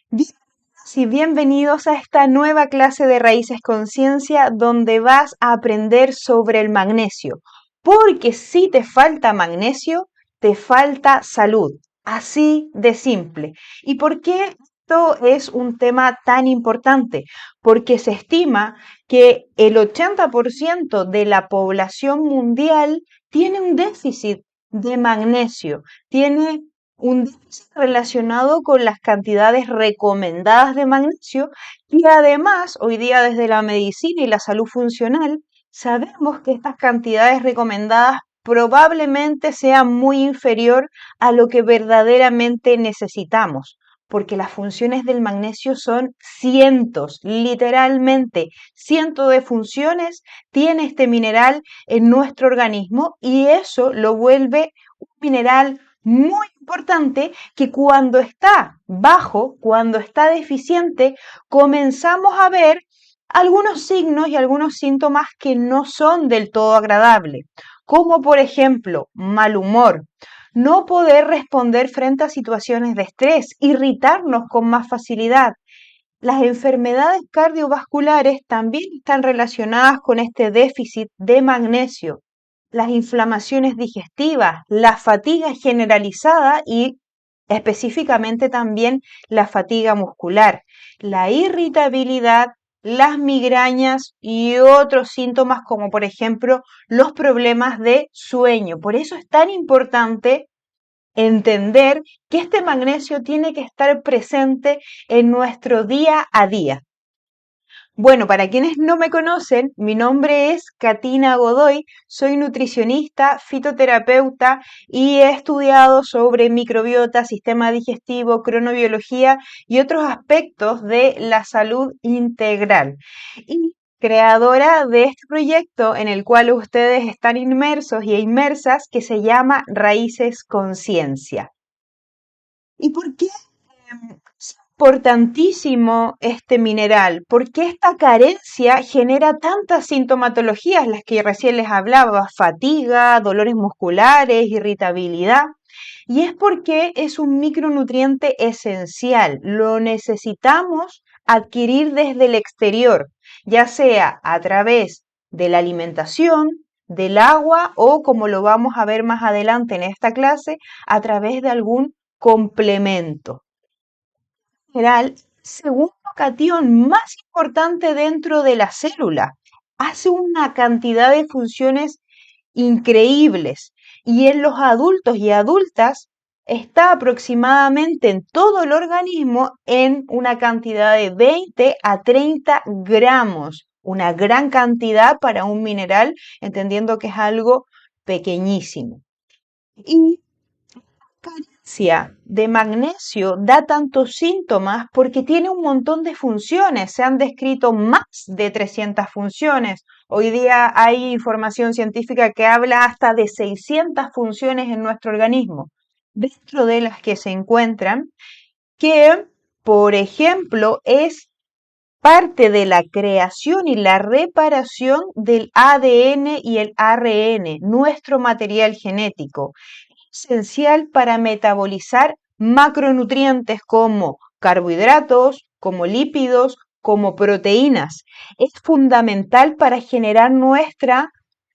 Bienvenidas y bienvenidos a esta nueva clase de Raíces Conciencia donde vas a aprender sobre el magnesio. Porque si te falta magnesio, te falta salud. Así de simple. ¿Y por qué esto es un tema tan importante? Porque se estima que el 80% de la población mundial tiene un déficit de magnesio, tiene un déficit relacionado con las cantidades recomendadas de magnesio y además hoy día desde la medicina y la salud funcional sabemos que estas cantidades recomendadas probablemente sean muy inferior a lo que verdaderamente necesitamos, porque las funciones del magnesio son cientos, literalmente cientos de funciones tiene este mineral en nuestro organismo y eso lo vuelve un mineral muy importante que cuando está bajo, cuando está deficiente, comenzamos a ver algunos signos y algunos síntomas que no son del todo agradables, como por ejemplo mal humor, no poder responder frente a situaciones de estrés, irritarnos con más facilidad. Las enfermedades cardiovasculares también están relacionadas con este déficit de magnesio, las inflamaciones digestivas, la fatiga generalizada y específicamente también la fatiga muscular, la irritabilidad, las migrañas y otros síntomas como por ejemplo los problemas de sueño. Por eso es tan importante entender que este magnesio tiene que estar presente en nuestro día a día. Bueno, para quienes no me conocen, mi nombre es Katina Godoy, soy nutricionista, fitoterapeuta y he estudiado sobre microbiota, sistema digestivo, cronobiología y otros aspectos de la salud integral. Y creadora de este proyecto en el cual ustedes están inmersos y inmersas, que se llama Raíces Conciencia. ¿Y por qué es importantísimo este mineral? ¿Por qué esta carencia genera tantas sintomatologías, las que recién les hablaba, fatiga, dolores musculares, irritabilidad? Y es porque es un micronutriente esencial, lo necesitamos adquirir desde el exterior, ya sea a través de la alimentación, del agua o, como lo vamos a ver más adelante en esta clase, a través de algún complemento. General, segundo catión más importante dentro de la célula. Hace una cantidad de funciones increíbles y en los adultos y adultas está aproximadamente en todo el organismo en una cantidad de 20 a 30 gramos, una gran cantidad para un mineral, entendiendo que es algo pequeñísimo. Y carencia de magnesio da tantos síntomas porque tiene un montón de funciones. Se han descrito más de 300 funciones. Hoy día hay información científica que habla hasta de 600 funciones en nuestro organismo, dentro de las que se encuentran que, por ejemplo, es parte de la creación y la reparación del ADN y el ARN, nuestro material genético esencial para metabolizar macronutrientes como carbohidratos, como lípidos, como proteínas. Es fundamental para generar nuestra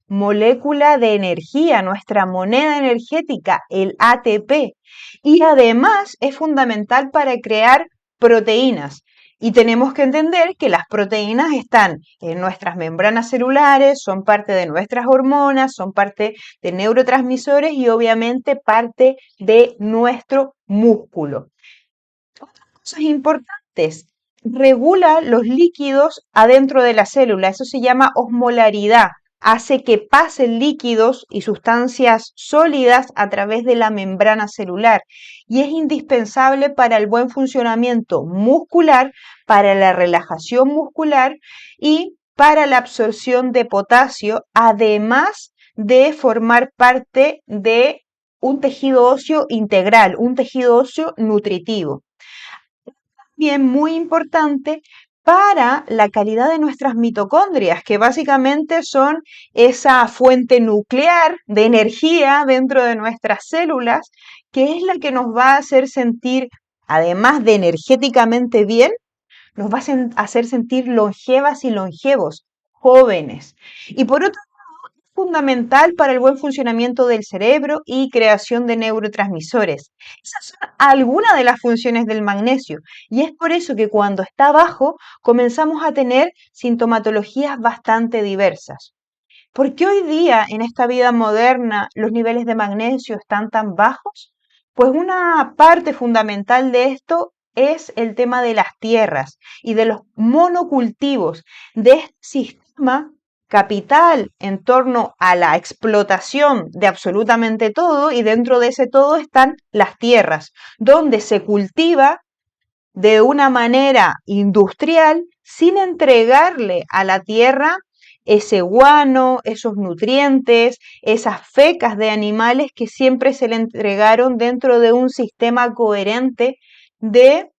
molécula de energía, nuestra moneda energética, el ATP. Y además es fundamental para crear proteínas. Y tenemos que entender que las proteínas están en nuestras membranas celulares, son parte de nuestras hormonas, son parte de neurotransmisores y obviamente parte de nuestro músculo. Otras cosas importantes, regula los líquidos adentro de la célula, eso se llama osmolaridad, hace que pasen líquidos y sustancias sólidas a través de la membrana celular y es indispensable para el buen funcionamiento muscular, para la relajación muscular y para la absorción de potasio, además de formar parte de un tejido óseo integral, un tejido óseo nutritivo. Bien, muy importante para la calidad de nuestras mitocondrias, que básicamente son esa fuente nuclear de energía dentro de nuestras células, que es la que nos va a hacer sentir además de energéticamente bien, nos va a hacer sentir longevas y longevos, jóvenes. Y por otro lado, es fundamental para el buen funcionamiento del cerebro y creación de neurotransmisores. Esas son algunas de las funciones del magnesio. Y es por eso que cuando está bajo, comenzamos a tener sintomatologías bastante diversas. ¿Por qué hoy día, en esta vida moderna, los niveles de magnesio están tan bajos? Pues una parte fundamental de esto es el tema de las tierras y de los monocultivos, de este sistema capital en torno a la explotación de absolutamente todo, y dentro de ese todo están las tierras, donde se cultiva de una manera industrial sin entregarle a la tierra ese guano, esos nutrientes, esas fecas de animales que siempre se le entregaron dentro de un sistema coherente de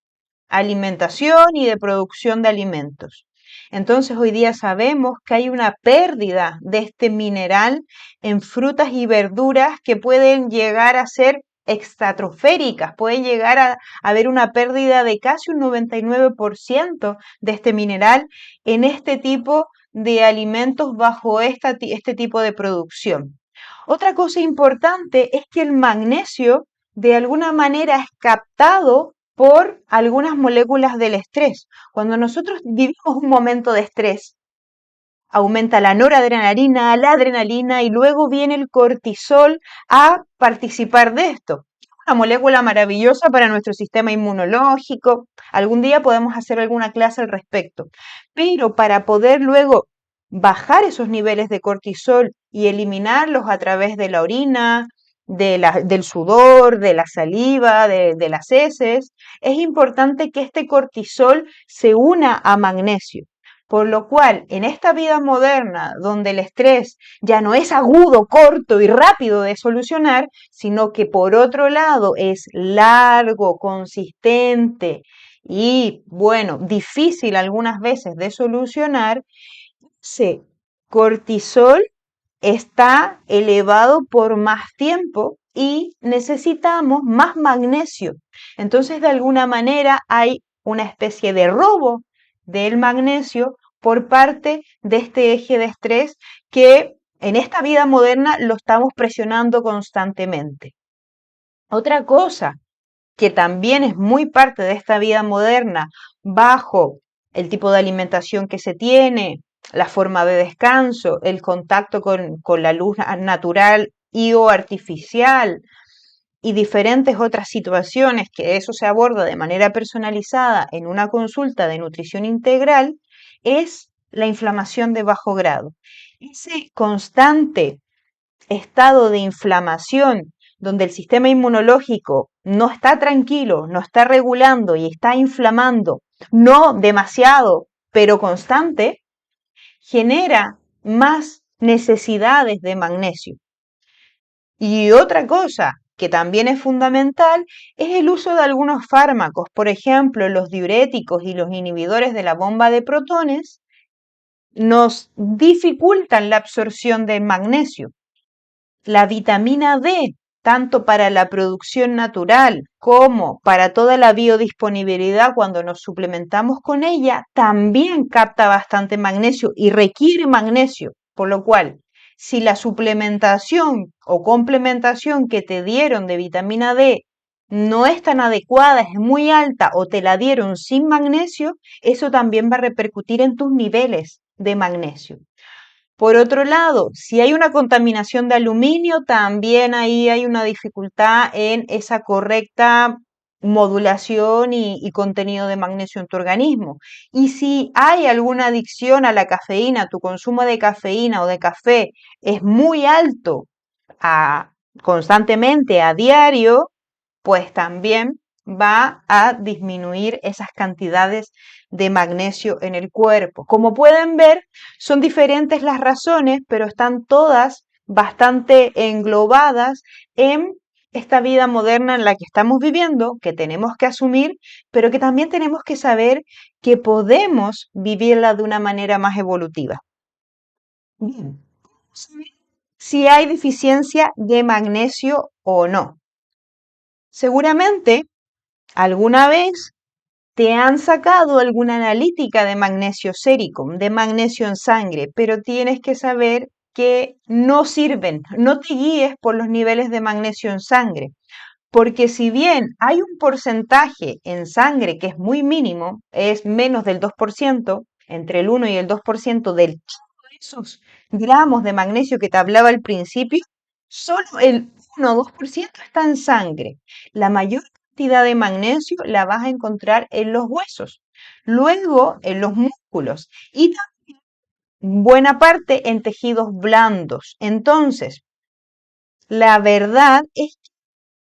alimentación y de producción de alimentos. Entonces hoy día sabemos que hay una pérdida de este mineral en frutas y verduras que pueden llegar a ser extratroféricas, puede llegar a haber una pérdida de casi un 99% de este mineral en este tipo de alimentos bajo este tipo de producción. Otra cosa importante es que el magnesio de alguna manera es captado por algunas moléculas del estrés. Cuando nosotros vivimos un momento de estrés, aumenta la noradrenalina, la adrenalina y luego viene el cortisol a participar de esto. Una molécula maravillosa para nuestro sistema inmunológico. Algún día podemos hacer alguna clase al respecto. Pero para poder luego bajar esos niveles de cortisol y eliminarlos a través de la orina, del sudor, de la saliva, de las heces, es importante que este cortisol se una a magnesio. Por lo cual, en esta vida moderna, donde el estrés ya no es agudo, corto y rápido de solucionar, sino que por otro lado es largo, consistente y, bueno, difícil algunas veces de solucionar, ese cortisol está elevado por más tiempo y necesitamos más magnesio. Entonces, de alguna manera hay una especie de robo del magnesio por parte de este eje de estrés que en esta vida moderna lo estamos presionando constantemente. Otra cosa que también es muy parte de esta vida moderna, bajo el tipo de alimentación que se tiene, la forma de descanso, el contacto con la luz natural y o artificial y diferentes otras situaciones que eso se aborda de manera personalizada en una consulta de nutrición integral, es la inflamación de bajo grado. Ese constante estado de inflamación donde el sistema inmunológico no está tranquilo, no está regulando y está inflamando, no demasiado, pero constante, genera más necesidades de magnesio. Y otra cosa que también es fundamental es el uso de algunos fármacos, por ejemplo, los diuréticos y los inhibidores de la bomba de protones nos dificultan la absorción del magnesio. La vitamina D, tanto para la producción natural como para toda la biodisponibilidad cuando nos suplementamos con ella, también capta bastante magnesio y requiere magnesio, por lo cual, si la suplementación o complementación que te dieron de vitamina D no es tan adecuada, es muy alta o te la dieron sin magnesio, eso también va a repercutir en tus niveles de magnesio. Por otro lado, si hay una contaminación de aluminio, también ahí hay una dificultad en esa correcta modulación y contenido de magnesio en tu organismo. Y si hay alguna adicción a la cafeína, tu consumo de cafeína o de café es muy alto constantemente a diario, pues también va a disminuir esas cantidades de magnesio en el cuerpo. Como pueden ver, son diferentes las razones, pero están todas bastante englobadas en esta vida moderna en la que estamos viviendo, que tenemos que asumir, pero que también tenemos que saber que podemos vivirla de una manera más evolutiva. Bien, si hay deficiencia de magnesio o no. Seguramente ¿Alguna vez te han sacado alguna analítica de magnesio sérico, de magnesio en sangre? Pero tienes que saber que no sirven. No te guíes por los niveles de magnesio en sangre. Porque si bien hay un porcentaje en sangre que es muy mínimo, es menos del 2%, entre el 1 y el 2% de esos gramos de magnesio que te hablaba al principio, solo el 1 o 2% está en sangre. La mayor cantidad de magnesio la vas a encontrar en los huesos, luego en los músculos y buena parte en tejidos blandos. Entonces, la verdad es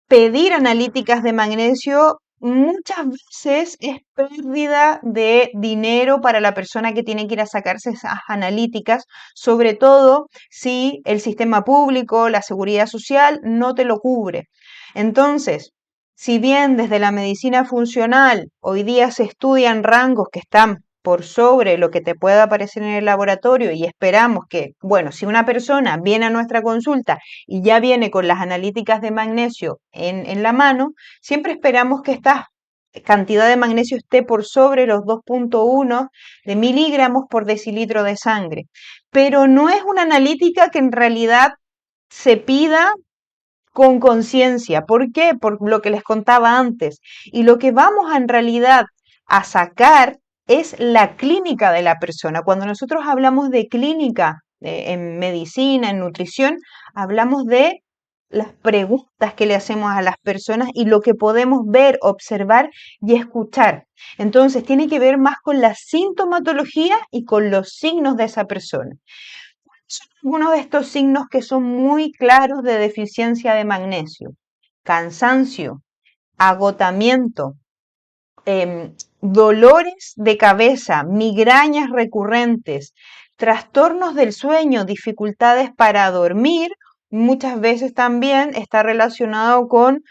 pedir analíticas de magnesio muchas veces es pérdida de dinero para la persona que tiene que ir a sacarse esas analíticas, sobre todo si el sistema público, la seguridad social no te lo cubre. Entonces, si bien desde la medicina funcional hoy día se estudian rangos que están por sobre lo que te pueda aparecer en el laboratorio y esperamos que, bueno, si una persona viene a nuestra consulta y ya viene con las analíticas de magnesio en la mano, siempre esperamos que esta cantidad de magnesio esté por sobre los 2,1 de miligramos por decilitro de sangre. Pero no es una analítica que en realidad se pida con conciencia. ¿Por qué? Por lo que les contaba antes. Y lo que vamos en realidad a sacar es la clínica de la persona. Cuando nosotros hablamos de clínica en medicina, en nutrición, hablamos de las preguntas que le hacemos a las personas y lo que podemos ver, observar y escuchar. Entonces, tiene que ver más con la sintomatología y con los signos de esa persona. Son algunos de estos signos que son muy claros de deficiencia de magnesio: cansancio, agotamiento, dolores de cabeza, migrañas recurrentes, trastornos del sueño, dificultades para dormir. Muchas veces también está relacionado con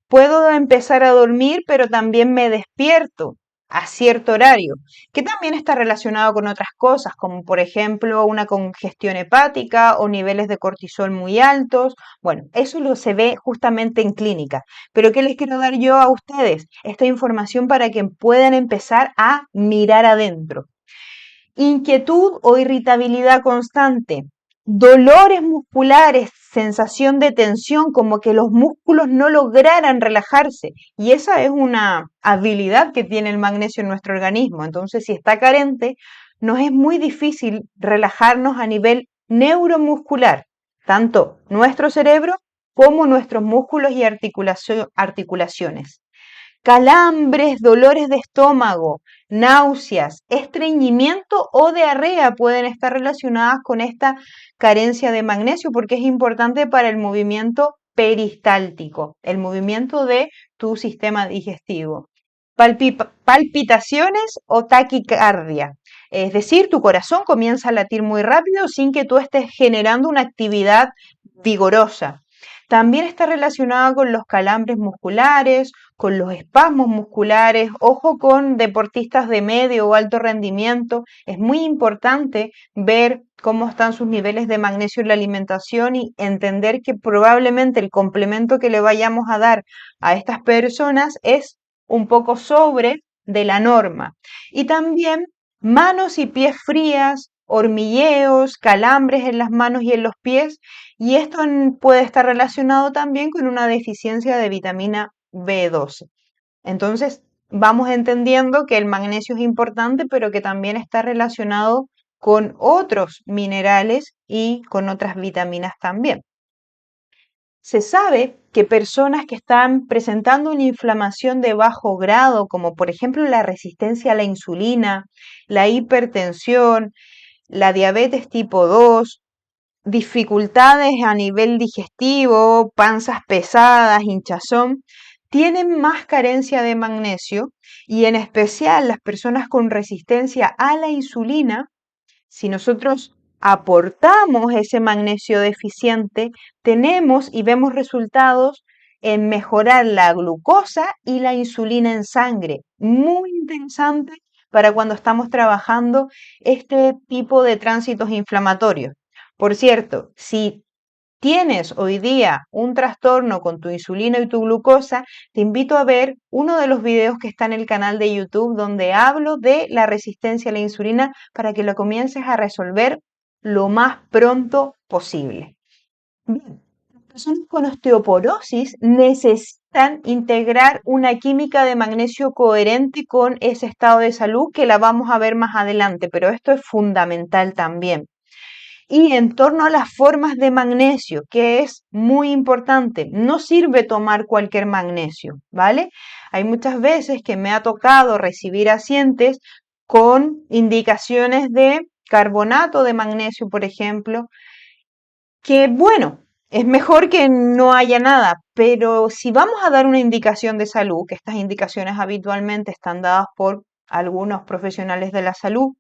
puedo empezar a dormir, pero también me despierto a cierto horario, que también está relacionado con otras cosas, como por ejemplo una congestión hepática o niveles de cortisol muy altos. Bueno, eso lo se ve justamente en clínica. Pero ¿qué les quiero dar yo a ustedes? Esta información para que puedan empezar a mirar adentro. Inquietud o irritabilidad constante, dolores musculares, sensación de tensión, como que los músculos no lograran relajarse. Y esa es una habilidad que tiene el magnesio en nuestro organismo. Entonces, si está carente, nos es muy difícil relajarnos a nivel neuromuscular, tanto nuestro cerebro como nuestros músculos y articulaciones. Calambres, dolores de estómago, náuseas, estreñimiento o diarrea pueden estar relacionadas con esta carencia de magnesio porque es importante para el movimiento peristáltico, el movimiento de tu sistema digestivo. Palpitaciones o taquicardia. Es decir, tu corazón comienza a latir muy rápido sin que tú estés generando una actividad vigorosa. También está relacionada con los calambres musculares, con los espasmos musculares. Ojo con deportistas de medio o alto rendimiento. Es muy importante ver cómo están sus niveles de magnesio en la alimentación y entender que probablemente el complemento que le vayamos a dar a estas personas es un poco sobre de la norma. Y también manos y pies frías, hormigueos, calambres en las manos y en los pies, y esto puede estar relacionado también con una deficiencia de vitamina B12. Entonces, vamos entendiendo que el magnesio es importante, pero que también está relacionado con otros minerales y con otras vitaminas también. Se sabe que personas que están presentando una inflamación de bajo grado, como por ejemplo la resistencia a la insulina, la hipertensión, la diabetes tipo 2, dificultades a nivel digestivo, panzas pesadas, hinchazón, tienen más carencia de magnesio y en especial las personas con resistencia a la insulina. Si nosotros aportamos ese magnesio deficiente, tenemos y vemos resultados en mejorar la glucosa y la insulina en sangre. Muy interesante para cuando estamos trabajando este tipo de tránsitos inflamatorios. Por cierto, si tienes hoy día un trastorno con tu insulina y tu glucosa, te invito a ver uno de los videos que está en el canal de YouTube donde hablo de la resistencia a la insulina para que lo comiences a resolver lo más pronto posible. Bien, las personas con osteoporosis necesitan integrar una química de magnesio coherente con ese estado de salud que la vamos a ver más adelante, pero esto es fundamental también. Y en torno a las formas de magnesio, que es muy importante, no sirve tomar cualquier magnesio, ¿vale? Hay muchas veces que me ha tocado recibir pacientes con indicaciones de carbonato de magnesio, por ejemplo, que bueno, es mejor que no haya nada, pero si vamos a dar una indicación de salud, que estas indicaciones habitualmente están dadas por algunos profesionales de la salud,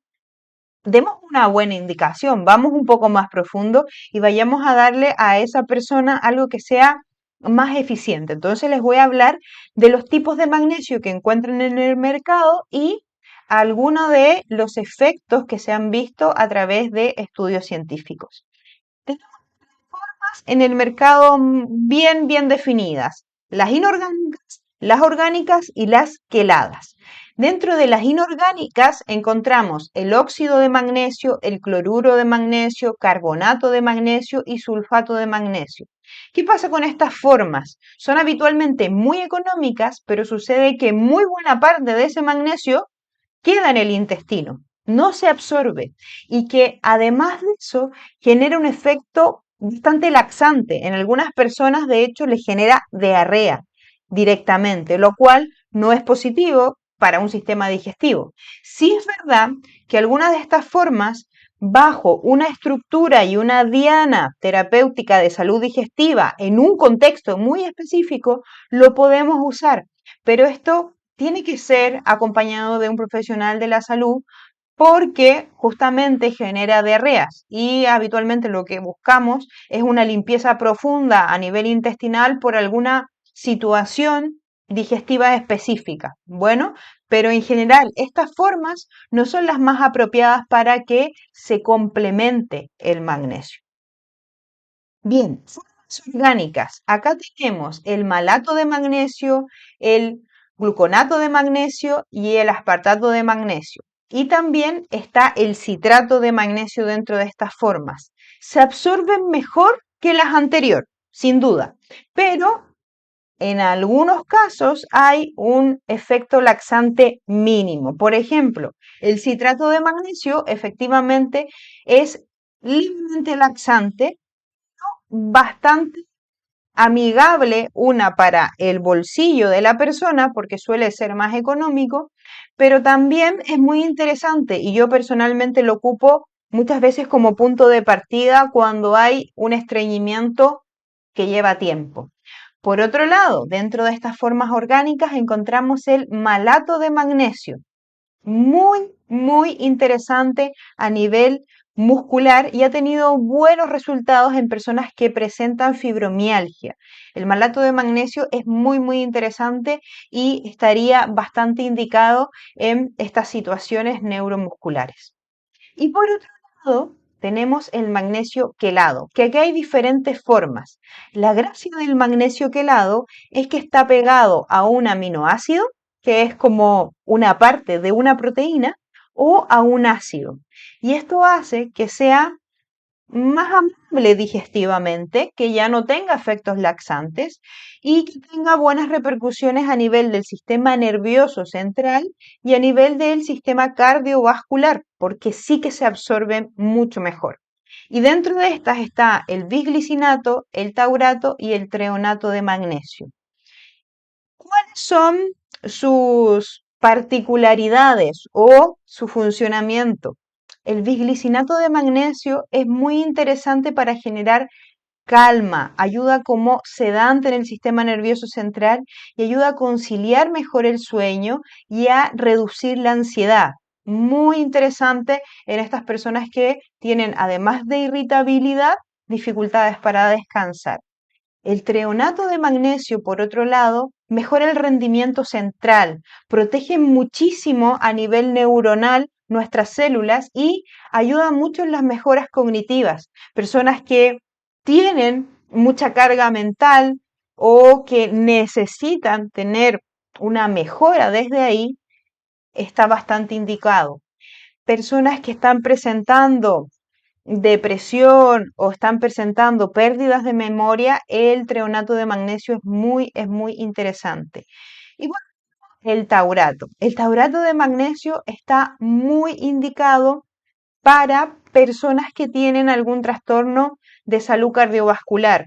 demos una buena indicación, vamos un poco más profundo y vayamos a darle a esa persona algo que sea más eficiente. Entonces les voy a hablar de los tipos de magnesio que encuentran en el mercado y algunos de los efectos que se han visto a través de estudios científicos. Tenemos formas en el mercado bien definidas, las inorgánicas, las orgánicas y las queladas. Dentro de las inorgánicas encontramos el óxido de magnesio, el cloruro de magnesio, carbonato de magnesio y sulfato de magnesio. ¿Qué pasa con estas formas? Son habitualmente muy económicas, pero sucede que muy buena parte de ese magnesio queda en el intestino, no se absorbe y que además de eso genera un efecto bastante laxante. En algunas personas, de hecho, les genera diarrea directamente, lo cual no es positivo para un sistema digestivo. Sí es verdad que algunas de estas formas, bajo una estructura y una diana terapéutica de salud digestiva en un contexto muy específico, lo podemos usar, pero esto tiene que ser acompañado de un profesional de la salud porque justamente genera diarreas y habitualmente lo que buscamos es una limpieza profunda a nivel intestinal por alguna situación digestiva específica. Bueno, pero en general estas formas no son las más apropiadas para que se complemente el magnesio. Bien, formas orgánicas. Acá tenemos el malato de magnesio, el gluconato de magnesio y el aspartato de magnesio. Y también está el citrato de magnesio dentro de estas formas. Se absorben mejor que las anteriores, sin duda, pero en algunos casos hay un efecto laxante mínimo. Por ejemplo, el citrato de magnesio efectivamente es libremente laxante, bastante amigable, una para el bolsillo de la persona, porque suele ser más económico, pero también es muy interesante y yo personalmente lo ocupo muchas veces como punto de partida cuando hay un estreñimiento que lleva tiempo. Por otro lado, dentro de estas formas orgánicas encontramos el malato de magnesio, muy interesante a nivel muscular y ha tenido buenos resultados en personas que presentan fibromialgia. El malato de magnesio es muy interesante y estaría bastante indicado en estas situaciones neuromusculares. Y por otro lado, tenemos el magnesio quelado, que aquí hay diferentes formas. La gracia del magnesio quelado es que está pegado a un aminoácido, que es como una parte de una proteína, o a un ácido. Y esto hace que sea más amable digestivamente, que ya no tenga efectos laxantes y que tenga buenas repercusiones a nivel del sistema nervioso central y a nivel del sistema cardiovascular, porque sí que se absorben mucho mejor. Y dentro de estas está el bisglicinato, el taurato y el treonato de magnesio. ¿Cuáles son sus particularidades o su funcionamiento? El bisglicinato de magnesio es muy interesante para generar calma, ayuda como sedante en el sistema nervioso central y ayuda a conciliar mejor el sueño y a reducir la ansiedad. Muy interesante en estas personas que tienen, además de irritabilidad, dificultades para descansar. El treonato de magnesio, por otro lado, mejora el rendimiento central, protege muchísimo a nivel neuronal nuestras células y ayuda mucho en las mejoras cognitivas. Personas que tienen mucha carga mental o que necesitan tener una mejora desde ahí, está bastante indicado. Personas que están presentando depresión o están presentando pérdidas de memoria, el treonato de magnesio es muy interesante. Y bueno, el taurato. El taurato de magnesio está muy indicado para personas que tienen algún trastorno de salud cardiovascular.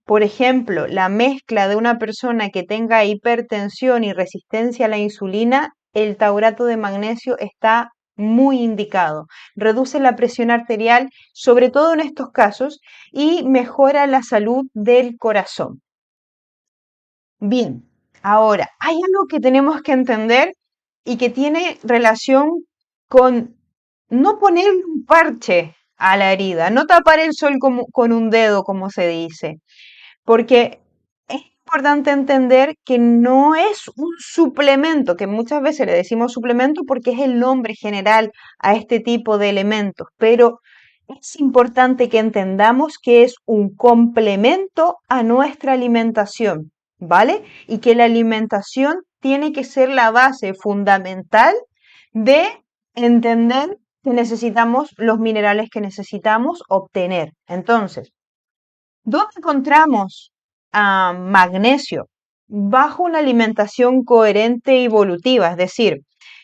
Por ejemplo, la mezcla de una persona que tenga hipertensión y resistencia a la insulina, el taurato de magnesio está muy indicado. Reduce la presión arterial, sobre todo en estos casos, y mejora la salud del corazón. Bien, ahora, hay algo que tenemos que entender y que tiene relación con no poner un parche a la herida, no tapar el sol con un dedo, como se dice, porque es importante entender que no es un suplemento, que muchas veces le decimos suplemento porque es el nombre general a este tipo de elementos, pero es importante que entendamos que es un complemento a nuestra alimentación, ¿vale? Y que la alimentación tiene que ser la base fundamental de entender que necesitamos los minerales que necesitamos obtener. Entonces, ¿dónde encontramos magnesio? Bajo una alimentación coherente y evolutiva, es decir,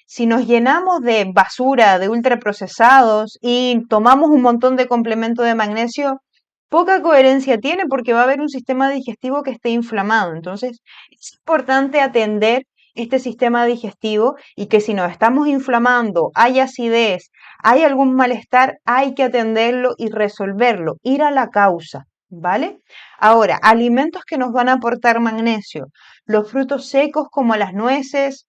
si nos llenamos de basura, de ultraprocesados y tomamos un montón de complemento de magnesio, poca coherencia tiene porque va a haber un sistema digestivo que esté inflamado. Entonces, es importante atender este sistema digestivo y que si nos estamos inflamando, hay acidez, hay algún malestar, hay que atenderlo y resolverlo, ir a la causa. ¿Vale? Ahora, alimentos que nos van a aportar magnesio. Los frutos secos como las nueces,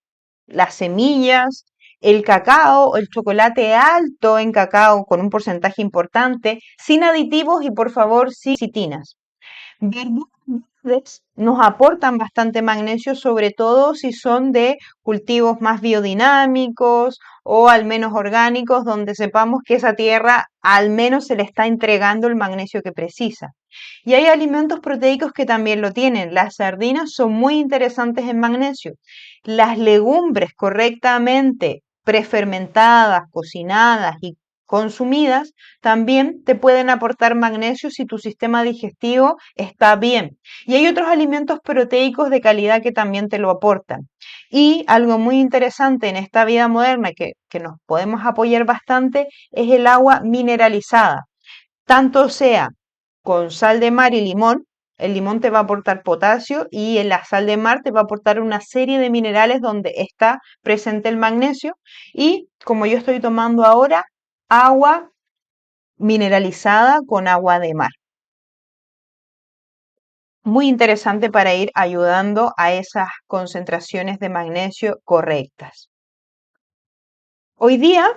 las semillas, el cacao, el chocolate alto en cacao con un porcentaje importante, sin aditivos y por favor sin citinas. Verduras verdes nos aportan bastante magnesio, sobre todo si son de cultivos más biodinámicos o al menos orgánicos, donde sepamos que esa tierra al menos se le está entregando el magnesio que precisa. Y hay alimentos proteicos que también lo tienen. Las sardinas son muy interesantes en magnesio. Las legumbres correctamente prefermentadas, cocinadas y consumidas también te pueden aportar magnesio si tu sistema digestivo está bien. Y hay otros alimentos proteicos de calidad que también te lo aportan. Y algo muy interesante en esta vida moderna que nos podemos apoyar bastante es el agua mineralizada. Tanto sea con sal de mar y limón, el limón te va a aportar potasio y en la sal de mar te va a aportar una serie de minerales donde está presente el magnesio. Y como yo estoy tomando ahora, agua mineralizada con agua de mar. Muy interesante para ir ayudando a esas concentraciones de magnesio correctas. Hoy día,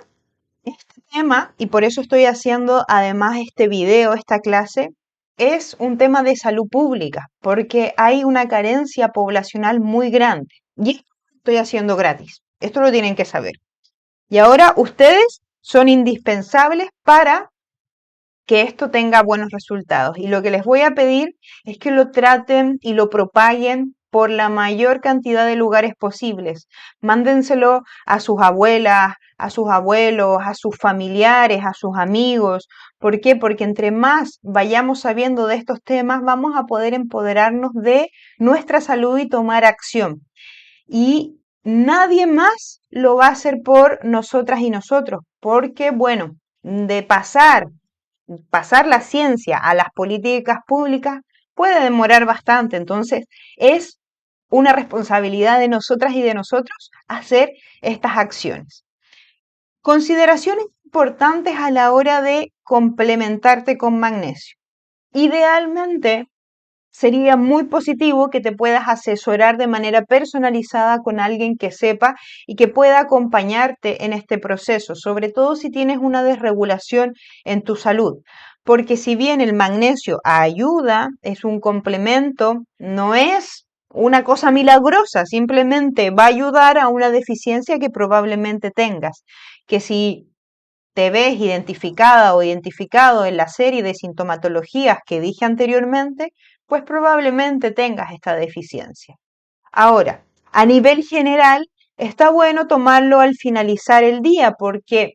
este tema, y por eso estoy haciendo además este video, esta clase, es un tema de salud pública, porque hay una carencia poblacional muy grande. Y esto lo estoy haciendo gratis. Esto lo tienen que saber. Y ahora ustedes son indispensables para que esto tenga buenos resultados. Y lo que les voy a pedir es que lo traten y lo propaguen por la mayor cantidad de lugares posibles. Mándenselo a sus abuelas, a sus abuelos, a sus familiares, a sus amigos. ¿Por qué? Porque entre más vayamos sabiendo de estos temas, vamos a poder empoderarnos de nuestra salud y tomar acción. Y nadie más lo va a hacer por nosotras y nosotros, porque bueno, de pasar la ciencia a las políticas públicas puede demorar bastante. Entonces, es una responsabilidad de nosotras y de nosotros hacer estas acciones. Consideraciones importantes a la hora de complementarte con magnesio. Idealmente, sería muy positivo que te puedas asesorar de manera personalizada con alguien que sepa y que pueda acompañarte en este proceso, sobre todo si tienes una desregulación en tu salud. Porque si bien el magnesio ayuda, es un complemento, no es una cosa milagrosa, simplemente va a ayudar a una deficiencia que probablemente tengas. Que si te ves identificada o identificado en la serie de sintomatologías que dije anteriormente, pues probablemente tengas esta deficiencia. Ahora, a nivel general, está bueno tomarlo al finalizar el día porque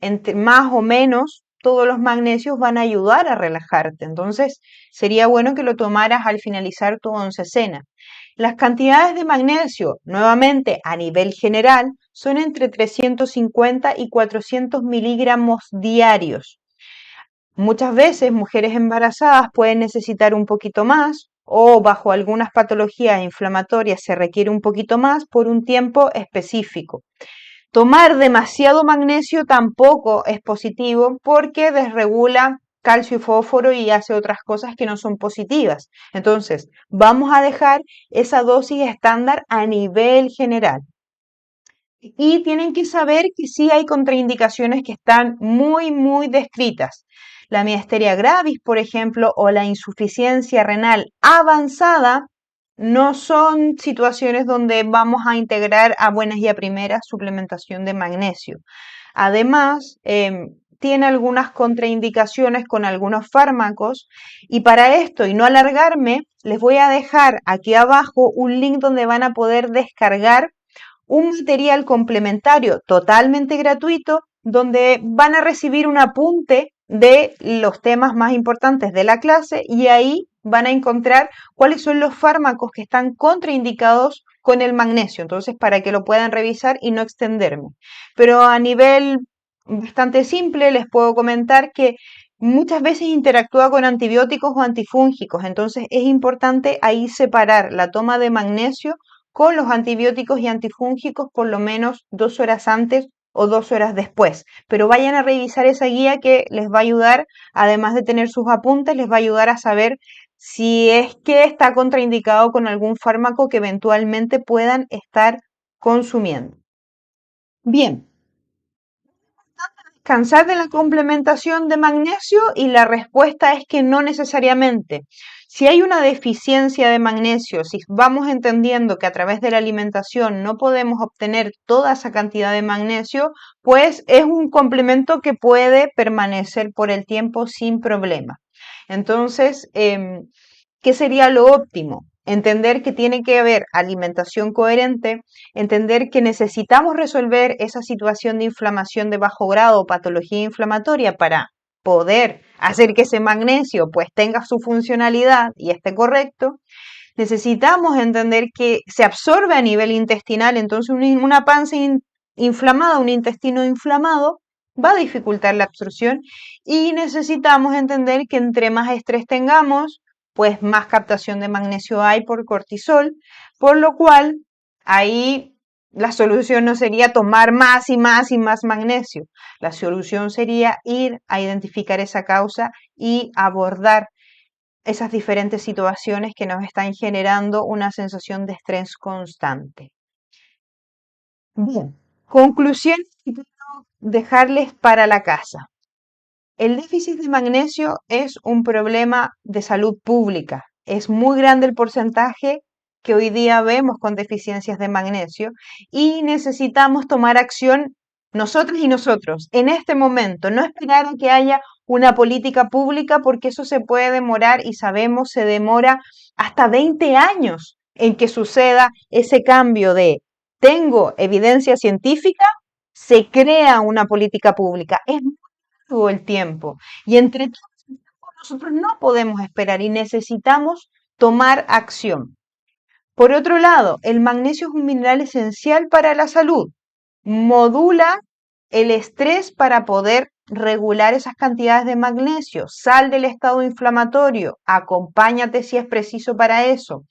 entre más o menos todos los magnesios van a ayudar a relajarte. Entonces, sería bueno que lo tomaras al finalizar tu once cena. Las cantidades de magnesio, nuevamente a nivel general, son entre 350 y 400 miligramos diarios. Muchas veces mujeres embarazadas pueden necesitar un poquito más o bajo algunas patologías inflamatorias se requiere un poquito más por un tiempo específico. Tomar demasiado magnesio tampoco es positivo porque desregula calcio y fósforo y hace otras cosas que no son positivas. Entonces, vamos a dejar esa dosis estándar a nivel general. Y tienen que saber que sí hay contraindicaciones que están muy descritas. La miastenia gravis, por ejemplo, o la insuficiencia renal avanzada no son situaciones donde vamos a integrar a buenas y a primeras suplementación de magnesio. Además, tiene algunas contraindicaciones con algunos fármacos y para esto y no alargarme, les voy a dejar aquí abajo un link donde van a poder descargar un material complementario totalmente gratuito donde van a recibir un apunte de los temas más importantes de la clase y ahí van a encontrar cuáles son los fármacos que están contraindicados con el magnesio, entonces para que lo puedan revisar y no extenderme. Pero a nivel bastante simple les puedo comentar que muchas veces interactúa con antibióticos o antifúngicos, entonces es importante ahí separar la toma de magnesio con los antibióticos y antifúngicos por lo menos 2 horas antes o 2 horas después. Pero vayan a revisar esa guía que les va a ayudar, además de tener sus apuntes, les va a ayudar a saber si es que está contraindicado con algún fármaco que eventualmente puedan estar consumiendo. Bien, cansar de la complementación de magnesio y la respuesta es que no necesariamente. Si hay una deficiencia de magnesio, si vamos entendiendo que a través de la alimentación no podemos obtener toda esa cantidad de magnesio, pues es un complemento que puede permanecer por el tiempo sin problema. Entonces, ¿qué sería lo óptimo? Entender que tiene que haber alimentación coherente, entender que necesitamos resolver esa situación de inflamación de bajo grado o patología inflamatoria para poder hacer que ese magnesio pues tenga su funcionalidad y esté correcto. Necesitamos entender que se absorbe a nivel intestinal, entonces una panza inflamada, un intestino inflamado va a dificultar la absorción y necesitamos entender que entre más estrés tengamos, pues más captación de magnesio hay por cortisol, por lo cual ahí la solución no sería tomar más y más y más magnesio. La solución sería ir a identificar esa causa y abordar esas diferentes situaciones que nos están generando una sensación de estrés constante. Bien, conclusión que quiero dejarles para la casa. El déficit de magnesio es un problema de salud pública. Es muy grande el porcentaje que hoy día vemos con deficiencias de magnesio y necesitamos tomar acción nosotras y nosotros en este momento, no esperar a que haya una política pública porque eso se puede demorar y sabemos se demora hasta 20 años en que suceda ese cambio de tengo evidencia científica, se crea una política pública. Es todo el tiempo. Y entre todos nosotros no podemos esperar y necesitamos tomar acción. Por otro lado, el magnesio es un mineral esencial para la salud. Modula el estrés para poder regular esas cantidades de magnesio. Sal del estado inflamatorio. Acompáñate si es preciso para eso.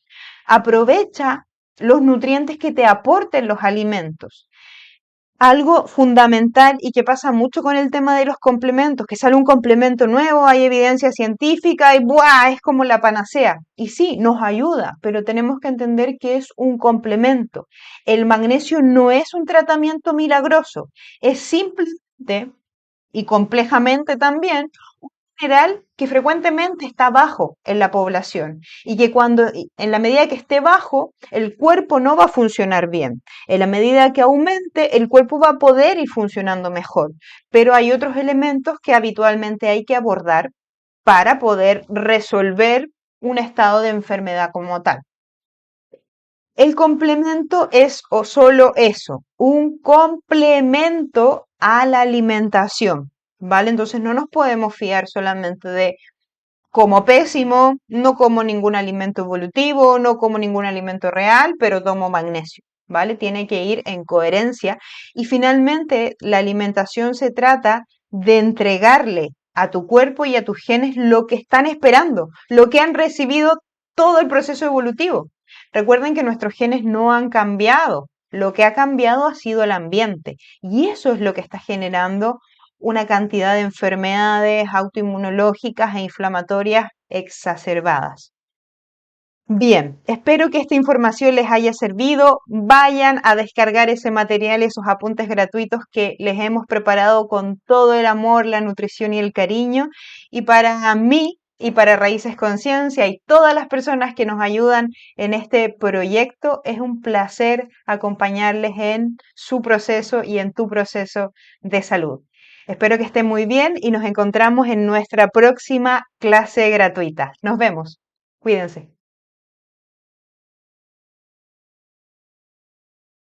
Aprovecha los nutrientes que te aporten los alimentos. Algo fundamental y que pasa mucho con el tema de los complementos, que sale un complemento nuevo, hay evidencia científica y ¡buah! Es como la panacea. Y sí, nos ayuda, pero tenemos que entender que es un complemento. El magnesio no es un tratamiento milagroso, es simplemente y complejamente también mineral que frecuentemente está bajo en la población y que en la medida que esté bajo, el cuerpo no va a funcionar bien. En la medida que aumente, el cuerpo va a poder ir funcionando mejor. Pero hay otros elementos que habitualmente hay que abordar para poder resolver un estado de enfermedad como tal. El complemento es o solo eso, un complemento a la alimentación, ¿vale? Entonces no nos podemos fiar solamente de como pésimo, no como ningún alimento evolutivo, no como ningún alimento real, pero tomo magnesio, ¿vale? Tiene que ir en coherencia. Y finalmente, la alimentación se trata de entregarle a tu cuerpo y a tus genes lo que están esperando, lo que han recibido todo el proceso evolutivo. Recuerden que nuestros genes no han cambiado, lo que ha cambiado ha sido el ambiente y eso es lo que está generando una cantidad de enfermedades autoinmunológicas e inflamatorias exacerbadas. Bien, espero que esta información les haya servido. Vayan a descargar ese material, esos apuntes gratuitos que les hemos preparado con todo el amor, la nutrición y el cariño. Y para mí y para Raíces Conciencia y todas las personas que nos ayudan en este proyecto, es un placer acompañarles en su proceso y en tu proceso de salud. Espero que estén muy bien y nos encontramos en nuestra próxima clase gratuita. Nos vemos. Cuídense.